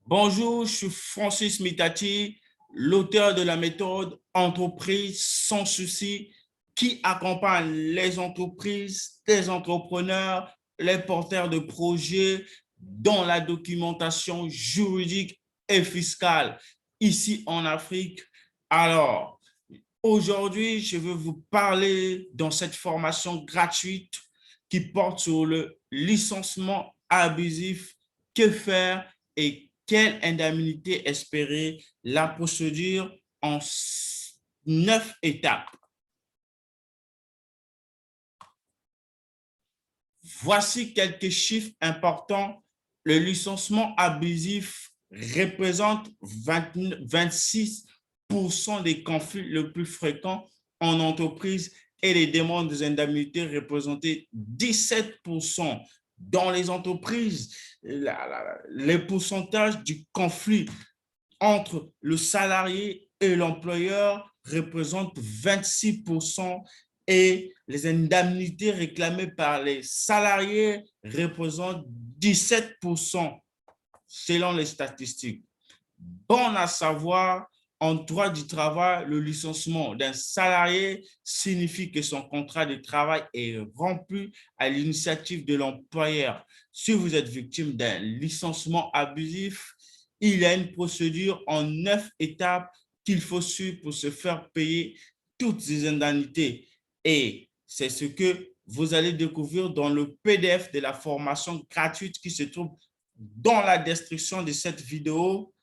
Bonjour, je suis Francis Mitati, l'auteur de la méthode Entreprise sans souci qui accompagne les entreprises, les entrepreneurs, les porteurs de projets dans la documentation juridique et fiscale ici en Afrique. Alors, aujourd'hui, je veux vous parler dans cette formation gratuite qui porte sur le licenciement abusif, que faire et quelle indemnité espérer, la procédure en 9 étapes. Voici quelques chiffres importants. Le licenciement abusif représente 26% des conflits les plus fréquents en entreprise et les demandes d'indemnités représentaient 17%. Dans les entreprises, les pourcentages du conflit entre le salarié et l'employeur représentent 26% et les indemnités réclamées par les salariés représentent 17% selon les statistiques. Bon à savoir, en droit du travail, le licenciement d'un salarié signifie que son contrat de travail est rompu à l'initiative de l'employeur. Si vous êtes victime d'un licenciement abusif, il y a une procédure en 9 étapes qu'il faut suivre pour se faire payer toutes ces indemnités. Et c'est ce que vous allez découvrir dans le PDF de la formation gratuite qui se trouve dans la description de cette vidéo.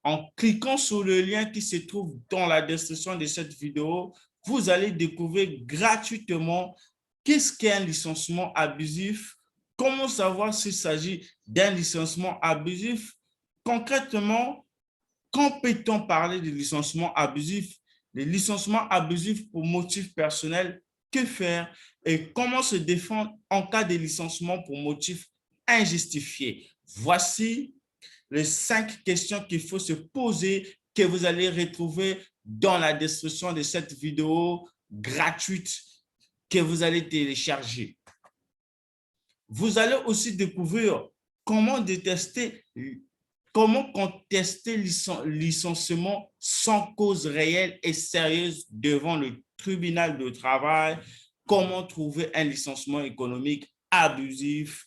En cliquant sur le lien qui se trouve dans la description de cette vidéo, vous allez découvrir gratuitement qu'est-ce qu'est un licenciement abusif, comment savoir s'il s'agit d'un licenciement abusif. Concrètement, quand peut-on parler de licenciement abusif? Le licenciement abusif pour motif personnel, que faire et comment se défendre en cas de licenciement pour motif injustifié? Voici les 5 questions qu'il faut se poser que vous allez retrouver dans la description de cette vidéo gratuite que vous allez télécharger. Vous allez aussi découvrir comment contester le licenciement sans cause réelle et sérieuse devant le tribunal de travail, comment trouver un licenciement économique abusif,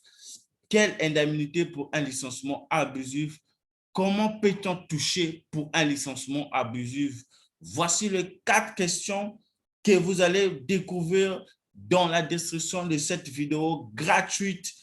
quelle indemnité pour un licenciement abusif, comment peut-on toucher pour un licenciement abusif. Voici les 4 questions que vous allez découvrir dans la description de cette vidéo gratuite.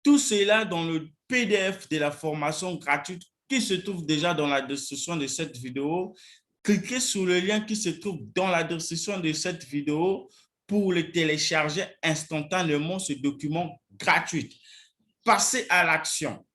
Tout cela dans le PDF de la formation gratuite qui se trouve déjà dans la description de cette vidéo. Cliquez sur le lien qui se trouve dans la description de cette vidéo pour le télécharger instantanément, ce document gratuit. Passez à l'action.